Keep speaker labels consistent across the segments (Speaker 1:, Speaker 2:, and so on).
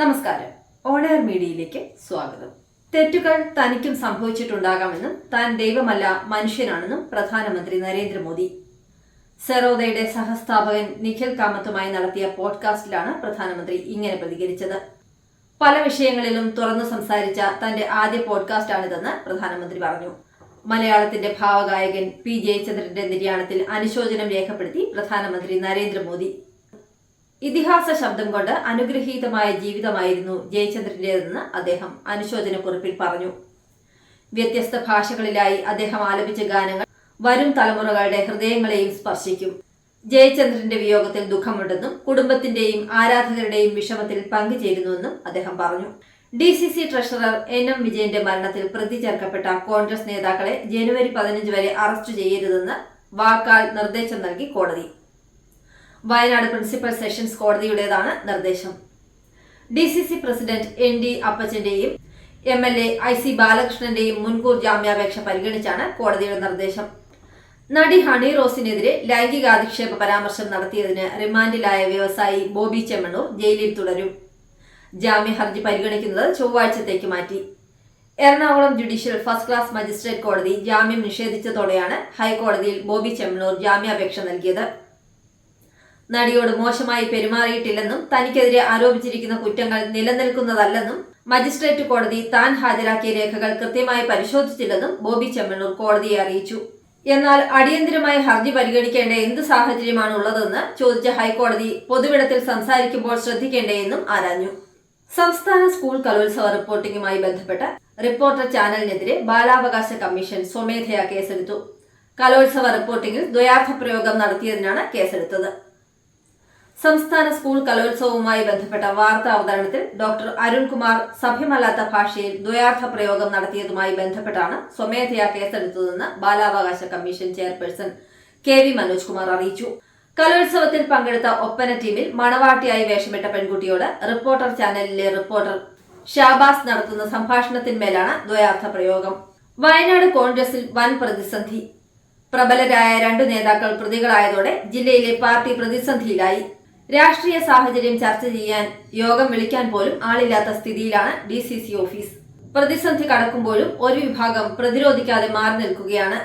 Speaker 1: നമസ്കാരം. ഓൺഎയർ മീഡിയയിലേക്ക് സ്വാഗതം. തെറ്റുകൾ തനിക്കും സംഭവിച്ചിട്ടുണ്ടാകാമെന്നും താൻ ദൈവമല്ല മനുഷ്യനാണെന്നും പ്രധാനമന്ത്രി നരേന്ദ്രമോദി. സെറോദയുടെ സഹസ്ഥാപകൻ നിഖിൽ കാമത്തുമായി നടത്തിയ പോഡ്കാസ്റ്റിലാണ് പ്രധാനമന്ത്രി ഇങ്ങനെ പ്രതികരിച്ചത്. പല വിഷയങ്ങളിലും തുറന്നു സംസാരിച്ച തന്റെ ആദ്യ പോഡ്കാസ്റ്റാണിതെന്ന് പ്രധാനമന്ത്രി പറഞ്ഞു. മലയാളത്തിന്റെ ഭാവഗായകൻ പി ജയചന്ദ്രന്റെ നിര്യാണത്തിൽ അനുശോചനം രേഖപ്പെടുത്തി പ്രധാനമന്ത്രി നരേന്ദ്രമോദി. ഇതിഹാസ ശബ്ദം കൊണ്ട് അനുഗ്രഹീതമായ ജീവിതമായിരുന്നു ജയചന്ദ്രന്റേതെന്ന് അദ്ദേഹം അനുശോചനക്കുറിപ്പിൽ പറഞ്ഞു. വ്യത്യസ്ത ഭാഷകളിലായി അദ്ദേഹം ആലപിച്ച ഗാനങ്ങൾ വരും തലമുറകളുടെ ഹൃദയങ്ങളെയും സ്പർശിക്കും. ജയചന്ദ്രന്റെ വിയോഗത്തിൽ ദുഃഖമുണ്ടെന്നും കുടുംബത്തിന്റെയും ആരാധകരുടെയും വിഷമത്തിൽ പങ്കുചേരുന്നുവെന്നും അദ്ദേഹം പറഞ്ഞു. DCC ട്രഷറർ NM വിജയന്റെ മരണത്തിൽ പ്രതി ചേർക്കപ്പെട്ട കോൺഗ്രസ് നേതാക്കളെ ജനുവരി 15 വരെ അറസ്റ്റ് ചെയ്യരുതെന്ന് വാക്കാൽ നിർദ്ദേശം നൽകി കോടതി. വയനാട് പ്രിൻസിപ്പൽ സെഷൻസ് കോടതിയുടേതാണ് നിർദ്ദേശം. DCC president ND അപ്പച്ചന്റെയും MLA IC ബാലകൃഷ്ണന്റെയും മുൻകൂർ ജാമ്യാപേക്ഷ പരിഗണിച്ചാണ് കോടതിയുടെ നിർദ്ദേശം. നടി ഹണി റോസിനെതിരെ ലൈംഗികാധിക്ഷേപ പരാമർശം നടത്തിയതിന് റിമാൻഡിലായ വ്യവസായി ബോബി ചെമ്മണ്ണൂർ ജയിലിൽ തുടരും. ജാമ്യ ഹർജി പരിഗണിക്കുന്നത് ചൊവ്വാഴ്ചത്തേക്ക് മാറ്റി. Ernakulam judicial first class magistrate കോടതി ജാമ്യം നിഷേധിച്ചതോടെയാണ് ഹൈക്കോടതിയിൽ ബോബി ചെമ്മണ്ണൂർ ജാമ്യാപേക്ഷ നൽകിയത്. നടിയോട് മോശമായി പെരുമാറിയിട്ടില്ലെന്നും തനിക്കെതിരെ ആരോപിച്ചിരിക്കുന്ന കുറ്റങ്ങൾ നിലനിൽക്കുന്നതല്ലെന്നും മജിസ്ട്രേറ്റ് കോടതി താൻ ഹാജരാക്കിയ രേഖകൾ കൃത്യമായി പരിശോധിച്ചില്ലെന്നും ബോബി ചെമ്മണ്ണൂർ കോടതിയെ അറിയിച്ചു. എന്നാൽ അടിയന്തരമായി ഹർജി പരിഗണിക്കേണ്ട എന്ത് സാഹചര്യമാണ് ഉള്ളതെന്ന് ചോദിച്ച ഹൈക്കോടതി പൊതുവിടത്തിൽ സംസാരിക്കുമ്പോൾ ശ്രദ്ധിക്കേണ്ടതെന്നും ആരാഞ്ഞു. സംസ്ഥാന സ്കൂൾ കലോത്സവ റിപ്പോർട്ടിംഗുമായി ബന്ധപ്പെട്ട റിപ്പോർട്ടർ ചാനലിനെതിരെ ബാലാവകാശ കമ്മീഷൻ സ്വമേധയാ കേസെടുത്തു. കലോത്സവ റിപ്പോർട്ടിംഗിൽ ദ്വയാർത്ഥ പ്രയോഗം നടത്തിയതിനാണ് കേസെടുത്തത്. സംസ്ഥാന സ്കൂൾ കലോത്സവവുമായി ബന്ധപ്പെട്ട വാർത്താ അവതരണത്തിൽ ഡോക്ടർ അരുൺകുമാർ സഭ്യമല്ലാത്ത ഭാഷയിൽ ദ്വയാർത്ഥ പ്രയോഗം നടത്തിയതുമായി ബന്ധപ്പെട്ടാണ് സ്വമേധയാ കേസെടുത്തതെന്ന് ബാലാവകാശ commission chairperson KV Manoj Kumar അറിയിച്ചു. കലോത്സവത്തിൽ പങ്കെടുത്ത ഒപ്പന ടീമിൽ മണവാട്ടിയായി വേഷമിട്ട പെൺകുട്ടിയോട് റിപ്പോർട്ടർ ചാനലിലെ റിപ്പോർട്ടർ ഷാബാസ് നടത്തുന്ന സംഭാഷണത്തിന്മേലാണ് ദ്വയാർത്ഥ പ്രയോഗം. വയനാട് കോൺഗ്രസിൽ വൻ പ്രതിസന്ധി. പ്രബലരായ 2 നേതാക്കൾ പ്രതികളായതോടെ ജില്ലയിലെ പാർട്ടി പ്രതിസന്ധിയിലായി. രാഷ്ട്രീയ സാഹചര്യം ചർച്ച ചെയ്യാൻ യോഗം വിളിക്കാൻ പോലും ആളില്ലാത്ത സ്ഥിതിയിലാണ് DCC ഓഫീസ്. പ്രതിസന്ധി കടക്കുമ്പോഴും ഒരു വിഭാഗം പ്രതിരോധിക്കാതെ മാറി നിൽക്കുകയാണ്.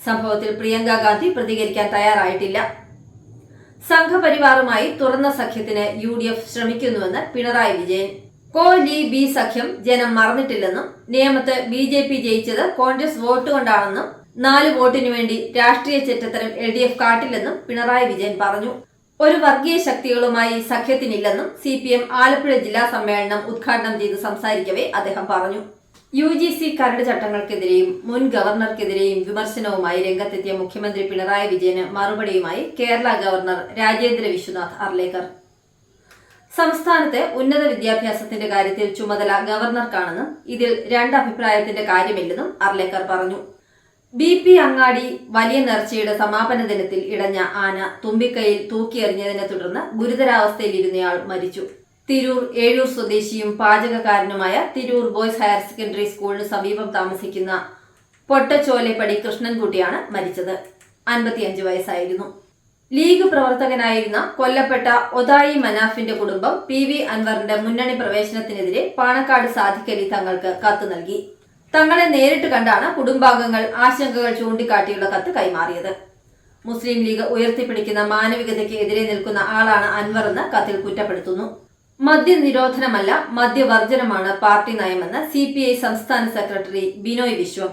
Speaker 1: സംഭവത്തിൽ പ്രിയങ്ക ഗാന്ധി പ്രതികരിക്കാൻ തയ്യാറായിട്ടില്ല. സംഘപരിവാറുമായി തുറന്ന സഖ്യത്തിന് UDF ശ്രമിക്കുന്നുവെന്ന് പിണറായി വിജയൻ. കോ-ലീ-ബി സഖ്യം ജനം മറന്നിട്ടില്ലെന്നും നിയമത്ത് BJP ജയിച്ചത് കോൺഗ്രസ് വോട്ട് കൊണ്ടാണെന്നും 4 വോട്ടിനു വേണ്ടി രാഷ്ട്രീയ ചെറ്റത്തരം LDF കാട്ടില്ലെന്നും പിണറായി വിജയൻ പറഞ്ഞു. ഒരു വർഗീയ ശക്തികളുമായി സഖ്യത്തിനില്ലെന്നും CPM ആലപ്പുഴ ജില്ലാ സമ്മേളനം ഉദ്ഘാടനം ചെയ്ത് സംസാരിക്കവേ അദ്ദേഹം പറഞ്ഞു. UGC കരട് ചട്ടങ്ങൾക്കെതിരെയും മുൻ ഗവർണർക്കെതിരെയും വിമർശനവുമായി രംഗത്തെത്തിയ മുഖ്യമന്ത്രി പിണറായി വിജയന് മറുപടിയുമായി കേരള ഗവർണർ രാജേന്ദ്ര വിശ്വനാഥ് അർലേക്കർ. സംസ്ഥാനത്തെ ഉന്നത വിദ്യാഭ്യാസത്തിന്റെ കാര്യത്തിൽ ചുമതല ഗവർണർക്കാണെന്നും ഇതിൽ 2 അഭിപ്രായത്തിന്റെ കാര്യമില്ലെന്നും അർലേക്കർ പറഞ്ഞു. BP അങ്ങാടി വലിയ നേർച്ചയുടെ സമാപന ദിനത്തിൽ ഇടഞ്ഞ ആന തുമ്പിക്കൈയിൽ തൂക്കിയെറിഞ്ഞതിനെ തുടർന്ന് ഗുരുതരാവസ്ഥയിലിരുന്നയാൾ മരിച്ചു. തിരൂർ ഏഴൂർ സ്വദേശിയും പാചകക്കാരനുമായ തിരൂർ ബോയ്സ് ഹയർ സെക്കൻഡറി സ്കൂളിന് സമീപം താമസിക്കുന്ന പൊട്ടച്ചോലേപ്പടി കൃഷ്ണൻകുട്ടിയാണ് മരിച്ചത്. 55 വയസ്സായിരുന്നു. ലീഗ് പ്രവർത്തകനായിരുന്ന കൊല്ലപ്പെട്ട ഒതായി മനാഫിന്റെ കുടുംബം PV അൻവറിന്റെ മുന്നണി പ്രവേശനത്തിനെതിരെ പാണക്കാട് സാദിഖലി തങ്ങൾക്ക് കത്ത് നൽകി. തങ്ങളെ നേരിട്ട് കണ്ടാണ് കുടുംബാംഗങ്ങൾ ആശങ്കകൾ ചൂണ്ടിക്കാട്ടിയുള്ള കത്ത് കൈമാറിയത്. മുസ്ലിം ലീഗ് ഉയർത്തിപ്പിടിക്കുന്ന മാനവികതയ്ക്ക് എതിരെ നിൽക്കുന്ന ആളാണ് അൻവർ എന്ന് കത്തിൽ കുറ്റപ്പെടുത്തുന്നു. മദ്യനിരോധനമല്ല മദ്യവർജനമാണ് പാർട്ടി നയമെന്ന് CPI സംസ്ഥാന സെക്രട്ടറി ബിനോയ് വിശ്വം.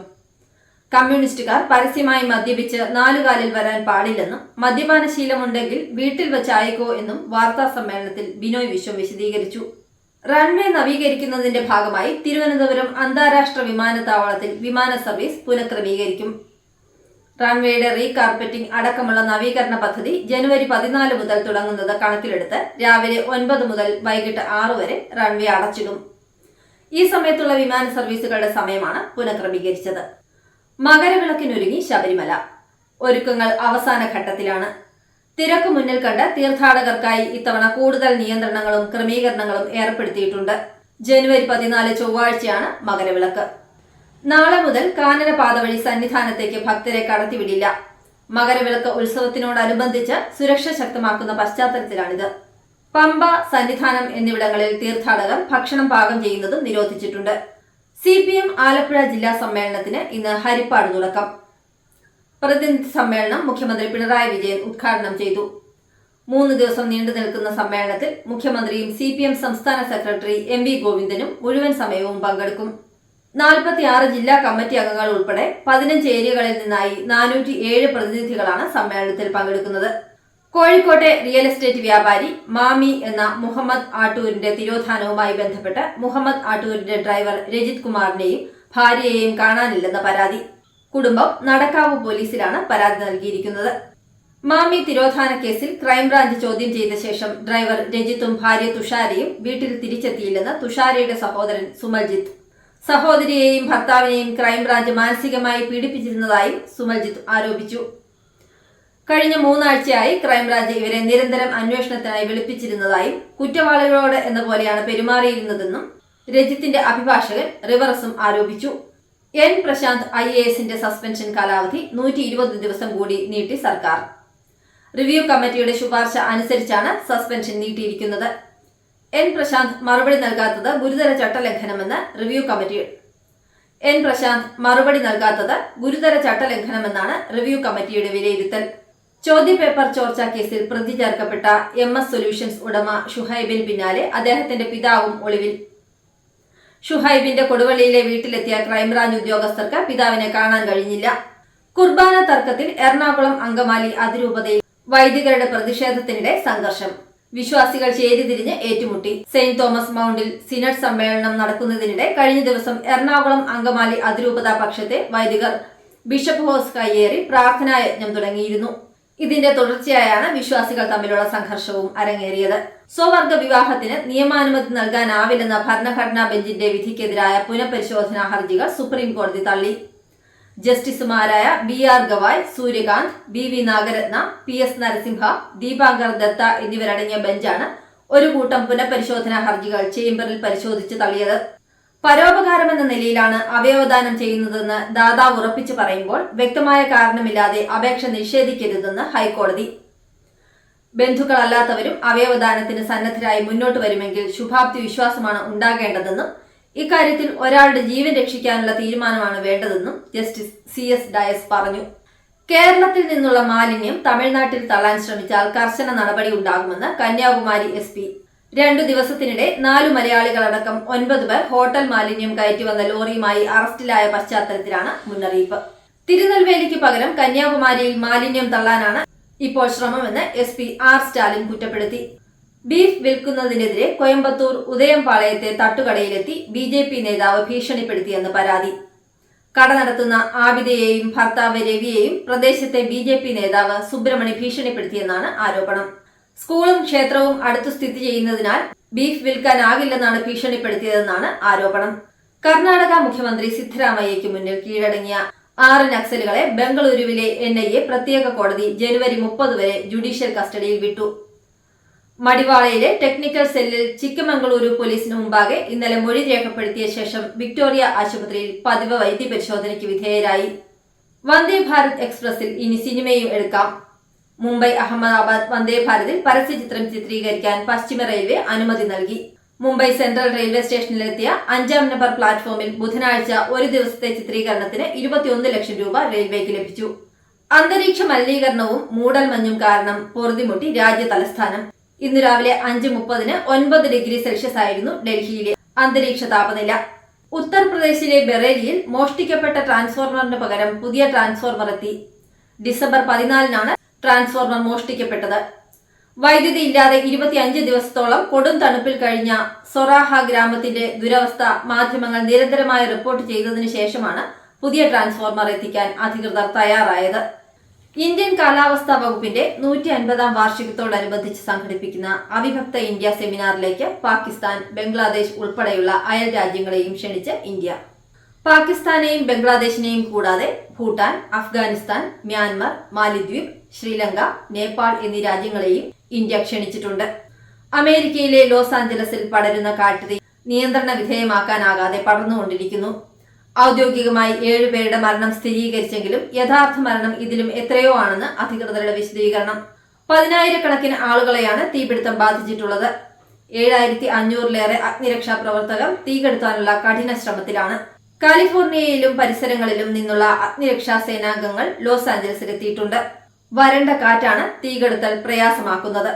Speaker 1: കമ്മ്യൂണിസ്റ്റുകാർ പരസ്യമായി മദ്യപിച്ച് 4 കാലിൽ വരാൻ പാടില്ലെന്നും മദ്യപാനശീലമുണ്ടെങ്കിൽ വീട്ടിൽ വച്ചായിക്കോ എന്നും വാർത്താ സമ്മേളനത്തിൽ ബിനോയ് വിശ്വം വിശദീകരിച്ചു. റൺവേ നവീകരിക്കുന്നതിന്റെ ഭാഗമായി തിരുവനന്തപുരം അന്താരാഷ്ട്ര വിമാനത്താവളത്തിൽ വിമാന സർവീസ് പുനഃക്രമീകരിക്കും. റൺവേയുടെ റീകാർപ്പറ്റിംഗ് അടക്കമുള്ള നവീകരണ പദ്ധതി ജനുവരി 14 മുതൽ തുടങ്ങുന്നത് കണക്കിലെടുത്ത് രാവിലെ 9 മുതൽ വൈകിട്ട് 6 വരെ റൺവേ അടച്ചിടും. ഈ സമയത്തുള്ള വിമാന സർവീസുകളുടെ സമയമാണ് പുനഃക്രമീകരിച്ചത്. മകരവിളക്കിനൊരുങ്ങി ശബരിമല. ഒരുക്കങ്ങൾ അവസാന ഘട്ടത്തിലാണ്. തിരക്ക് മുന്നിൽ കണ്ട് തീർത്ഥാടകർക്കായി ഇത്തവണ കൂടുതൽ നിയന്ത്രണങ്ങളും ക്രമീകരണങ്ങളും ഏർപ്പെടുത്തിയിട്ടുണ്ട്. ജനുവരി 14 ചൊവ്വാഴ്ചയാണ് മകരവിളക്ക്. നാളെ മുതൽ കാനനപാത വഴി സന്നിധാനത്തേക്ക് ഭക്തരെ കടത്തിവിടില്ല. മകരവിളക്ക് ഉത്സവത്തിനോടനുബന്ധിച്ച് സുരക്ഷ ശക്തമാക്കുന്ന പശ്ചാത്തലത്തിലാണിത്. പമ്പ, സന്നിധാനം എന്നിവിടങ്ങളിൽ തീർത്ഥാടകർ ഭക്ഷണം പാകം ചെയ്യുന്നതും നിരോധിച്ചിട്ടുണ്ട്. CPM ആലപ്പുഴ ജില്ലാ സമ്മേളനത്തിന് ഇന്ന് ഹരിപ്പാട് തുടക്കം. പ്രതിനിധി സമ്മേളനം മുഖ്യമന്ത്രി പിണറായി വിജയൻ ഉദ്ഘാടനം ചെയ്തു. 3 ദിവസം നീണ്ടു നിൽക്കുന്ന സമ്മേളനത്തിൽ മുഖ്യമന്ത്രിയും CPM സംസ്ഥാന സെക്രട്ടറി MV ഗോവിന്ദനും മുഴുവൻ സമയവും പങ്കെടുക്കും. 46 ജില്ലാ കമ്മിറ്റി അംഗങ്ങൾ ഉൾപ്പെടെ 15 ഏരിയകളിൽ നിന്നായി 407 പ്രതിനിധികളാണ് സമ്മേളനത്തിൽ പങ്കെടുക്കുന്നത്. കോഴിക്കോട്ടെ റിയൽ എസ്റ്റേറ്റ് വ്യാപാരി മാമി എന്ന മുഹമ്മദ് ആട്ടൂരിന്റെ തിരോധാനവുമായി ബന്ധപ്പെട്ട് മുഹമ്മദ് ആട്ടൂരിന്റെ ഡ്രൈവർ രജിത് കുമാറിനെയും ഭാര്യയെയും കാണാനില്ലെന്ന പരാതി. കുടുംബം നടക്കാവ് പോലീസിലാണ് പരാതി നൽകിയിരിക്കുന്നത്. മാമി തിരോധാന കേസിൽ ക്രൈംബ്രാഞ്ച് ചോദ്യം ചെയ്ത ശേഷം ഡ്രൈവർ രജിത്തും ഭാര്യ തുഷാരയും വീട്ടിൽ തിരിച്ചെത്തിയില്ലെന്ന് തുഷാരയുടെ സഹോദരൻ സുമൽജിത്ത്. സഹോദരിയെയും ഭർത്താവിനെയും ക്രൈംബ്രാഞ്ച് മാനസികമായി പീഡിപ്പിച്ചിരുന്നതായും സുമൽജിത്ത് ആരോപിച്ചു. കഴിഞ്ഞ 3 ആഴ്ചയായി ക്രൈംബ്രാഞ്ച് ഇവരെ നിരന്തരം അന്വേഷണത്തിനായി വിളിപ്പിച്ചിരുന്നതായും കുറ്റവാളികളോട് എന്ന പോലെയാണ് പെരുമാറിയിരുന്നതെന്നും രജിത്തിന്റെ അഭിഭാഷകൻ റിവർസും ആരോപിച്ചു. N പ്രശാന്ത് IASന്റെ സസ്പെൻഷൻ കാലാവധി 120 ദിവസം കൂടി നീട്ടി സർക്കാർ. റിവ്യൂ കമ്മിറ്റിയുടെ ശുപാർശ അനുസരിച്ചാണ് സസ്പെൻഷൻ നീട്ടിയിരിക്കുന്നത്. N പ്രശാന്ത് മറുപടി നൽകാത്തത് ഗുരുതര ചട്ടലംഘനമെന്ന് റിവ്യൂ കമ്മിറ്റി. ഗുരുതര ചട്ടലംഘനമെന്നാണ് റിവ്യൂ കമ്മിറ്റിയുടെ വിലയിരുത്തൽ. ചോദ്യപേപ്പർ ചോർച്ചാ കേസിൽ പ്രതി ചേർക്കപ്പെട്ട MS സൊല്യൂഷൻസ് ഉടമ ഷുഹൈബിന് പിന്നാലെ അദ്ദേഹത്തിന്റെ പിതാവും ഒളിവിൽ. ഷുഹൈബിന്റെ കൊടുവള്ളിയിലെ വീട്ടിലെത്തിയ ക്രൈംബ്രാഞ്ച് ഉദ്യോഗസ്ഥർക്ക് പിതാവിനെ കാണാൻ കഴിഞ്ഞില്ല. കുർബാന തർക്കത്തിൽ എറണാകുളം അങ്കമാലി അതിരൂപതയിൽ വൈദികരുടെ പ്രതിഷേധത്തിനിടെ സംഘർഷം. വിശ്വാസികൾ ചേരിതിരിഞ്ഞ് ഏറ്റുമുട്ടി. സെന്റ് തോമസ് മൗണ്ടിൽ സിനഡ് സമ്മേളനം നടക്കുന്നതിനിടെ കഴിഞ്ഞ ദിവസം എറണാകുളം അങ്കമാലി അതിരൂപത പക്ഷത്തെ വൈദികർ ബിഷപ്പ് ഹൗസ് കയ്യേറി പ്രാർത്ഥനായജ്ഞം തുടങ്ങിയിരുന്നു. ഇതിന്റെ തുടർച്ചയായാണ് വിശ്വാസികൾ തമ്മിലുള്ള സംഘർഷവും അരങ്ങേറിയത്. സ്വവർഗ വിവാഹത്തിന് നിയമാനുമതി നൽകാനാവില്ലെന്ന ഭരണഘടനാ ബെഞ്ചിന്റെ വിധിക്കെതിരായ പുനഃപരിശോധനാ ഹർജികൾ സുപ്രീം കോടതി തള്ളി. ജസ്റ്റിസുമാരായ BR Gavai, Suryakant, BV Nagarathna, PS Narasimha, Dipankar Datta എന്നിവരടങ്ങിയ ബെഞ്ചാണ് ഒരു കൂട്ടം പുനഃപരിശോധനാ ഹർജികൾ ചേംബറിൽ പരിശോധിച്ച് തള്ളിയത്. പരോപകാരമെന്ന നിലയിലാണ് അവയവദാനം ചെയ്യുന്നതെന്ന് ദാതാവ് ഉറപ്പിച്ചു പറയുമ്പോൾ വ്യക്തമായ കാരണമില്ലാതെ അപേക്ഷ നിഷേധിക്കരുതെന്ന് ഹൈക്കോടതി. ബന്ധുക്കളല്ലാത്തവരും അവയവദാനത്തിന് സന്നദ്ധരായി മുന്നോട്ട് വരുമെങ്കിൽ ശുഭാപ്തി വിശ്വാസമാണ് ഉണ്ടാകേണ്ടതെന്നും ഇക്കാര്യത്തിൽ ഒരാളുടെ ജീവൻ രക്ഷിക്കാനുള്ള തീരുമാനമാണ് വേണ്ടതെന്നും ജസ്റ്റിസ് CS ഡയസ് പറഞ്ഞു. കേരളത്തിൽ നിന്നുള്ള മാലിന്യം തമിഴ്നാട്ടിൽ തള്ളാൻ ശ്രമിച്ചാൽ കർശന നടപടി ഉണ്ടാകുമെന്ന് കന്യാകുമാരി SP. 2 ദിവസത്തിനിടെ 4 മലയാളികളടക്കം 9 പേർ ഹോട്ടൽ മാലിന്യം കയറ്റിവന്ന ലോറിയുമായി അറസ്റ്റിലായ പശ്ചാത്തലത്തിലാണ് മുന്നറിയിപ്പ്. തിരുനെൽവേലിക്ക് പകരം കന്യാകുമാരിയിൽ മാലിന്യം തള്ളാനാണ് ഇപ്പോൾ ശ്രമമെന്ന് SP R സ്റ്റാലിൻ കുറ്റപ്പെടുത്തി. ബീഫ് വിൽക്കുന്നതിനെതിരെ കോയമ്പത്തൂർ ഉദയംപാളയത്തെ തട്ടുകടയിലെത്തി BJP നേതാവ് ഭീഷണിപ്പെടുത്തിയെന്ന് പരാതി. കട നടത്തുന്ന ആബിദയെയും ഭർത്താവ് രവിയെയും പ്രദേശത്തെ BJP നേതാവ് സുബ്രഹ്മണി ഭീഷണിപ്പെടുത്തിയെന്നാണ് ആരോപണം. സ്കൂളും ക്ഷേത്രവും അടുത്തു സ്ഥിതി ചെയ്യുന്നതിനാൽ ബീഫ് വിൽക്കാനാകില്ലെന്നാണ് ഭീഷണിപ്പെടുത്തിയതെന്നാണ് ആരോപണം. കർണാടക മുഖ്യമന്ത്രി സിദ്ധരാമയ്യയ്ക്ക് മുന്നിൽ കീഴടങ്ങിയ 6 നക്സലുകളെ ബംഗളൂരുവിലെ NIA പ്രത്യേക കോടതി ജനുവരി 30 വരെ ജുഡീഷ്യൽ കസ്റ്റഡിയിൽ വിട്ടു. മടിവാളയിലെ ടെക്നിക്കൽ സെല്ലിൽ ചിക്കമംഗളൂരു പോലീസിന് മുമ്പാകെ ഇന്നലെ മൊഴി രേഖപ്പെടുത്തിയ ശേഷം വിക്ടോറിയ ആശുപത്രിയിൽ പതിവ് വൈദ്യപരിശോധനയ്ക്ക് വിധേയരായി. വന്ദേ ഭാരത് എക്സ്പ്രസിൽ ഇനി സിനിമയും എടുക്കാം. മുംബൈ അഹമ്മദാബാദ് വന്ദേ ഭാരതിൽ പരസ്യചിത്രം ചിത്രീകരിക്കാൻ പശ്ചിമ റെയിൽവേ അനുമതി നൽകി. മുംബൈ സെൻട്രൽ റെയിൽവേ സ്റ്റേഷനിലെത്തിയ 5ാം നമ്പർ പ്ലാറ്റ്ഫോമിൽ ബുധനാഴ്ച ഒരു ദിവസത്തെ ചിത്രീകരണത്തിന് 21 ലക്ഷം രൂപ റെയിൽവേക്ക് ലഭിച്ചു. അന്തരീക്ഷ മലിനീകരണവും മൂടൽമഞ്ഞും കാരണം പൊറുതിമുട്ടി രാജ്യ തലസ്ഥാനം. ഇന്ന് രാവിലെ 5:30 9 ഡിഗ്രി സെൽഷ്യസ് ആയിരുന്നു ഡൽഹിയിലെ അന്തരീക്ഷ താപനില. ഉത്തർപ്രദേശിലെ ബറേലിയിൽ മോഷ്ടിക്കപ്പെട്ട ട്രാൻസ്ഫോർമറിന് പകരം പുതിയ ട്രാൻസ്ഫോർമർ എത്തി. ഡിസംബർ 14 ട്രാൻസ്ഫോർമർ മോഷ്ടിക്കപ്പെട്ടത്. വൈദ്യുതി ഇല്ലാതെ 25 ദിവസത്തോളം കൊടും തണുപ്പിൽ കഴിഞ്ഞ സൊറാഹ ഗ്രാമത്തിന്റെ ദുരവസ്ഥ മാധ്യമങ്ങൾ നിരന്തരമായി റിപ്പോർട്ട് ചെയ്തതിനു ശേഷമാണ് പുതിയ ട്രാൻസ്ഫോർമർ എത്തിക്കാൻ അധികൃതർ തയ്യാറായത്. ഇന്ത്യൻ കാലാവസ്ഥാ വകുപ്പിന്റെ 150ാം വാർഷികത്തോടനുബന്ധിച്ച് സംഘടിപ്പിക്കുന്ന അവിഭക്ത ഇന്ത്യ സെമിനാറിലേക്ക് പാകിസ്ഥാൻ, ബംഗ്ലാദേശ് ഉൾപ്പെടെയുള്ള അയൽ രാജ്യങ്ങളെയും ക്ഷണിച്ച് ഇന്ത്യ. പാകിസ്ഥാനെയും ബംഗ്ലാദേശിനെയും കൂടാതെ ഭൂട്ടാൻ, അഫ്ഗാനിസ്ഥാൻ, മ്യാൻമർ, മാലിദ്വീപ്, ശ്രീലങ്ക, നേപ്പാൾ എന്നീ രാജ്യങ്ങളെയും ഇന്ത്യ ക്ഷണിച്ചിട്ടുണ്ട്. അമേരിക്കയിലെ ലോസ് ആഞ്ചലസിൽ പടരുന്ന കാട്ടുതീ നിയന്ത്രണ വിധേയമാക്കാനാകാതെ പടർന്നുകൊണ്ടിരിക്കുന്നു. ഔദ്യോഗികമായി 7 പേരുടെ മരണം സ്ഥിരീകരിച്ചെങ്കിലും യഥാർത്ഥ മരണം ഇതിലും എത്രയോ ആണെന്ന് അധികൃതരുടെ വിശദീകരണം. 10,000-കണക്കിന് ആളുകളെയാണ് തീപിടുത്തം ബാധിച്ചിട്ടുള്ളത്. 7,500-ലേറെ അഗ്നിരക്ഷാ പ്രവർത്തകർ തീകെടുത്താനുള്ള കഠിന ശ്രമത്തിലാണ്. കാലിഫോർണിയയിലും പരിസരങ്ങളിലും നിന്നുള്ള അഗ്നിരക്ഷാ സേനാംഗങ്ങൾ ലോസ് ആഞ്ചലസിലെത്തിയിട്ടുണ്ട്. വരണ്ട കാറ്റാണ് തീകെടുത്തൽ പ്രയാസമാക്കുന്നത്.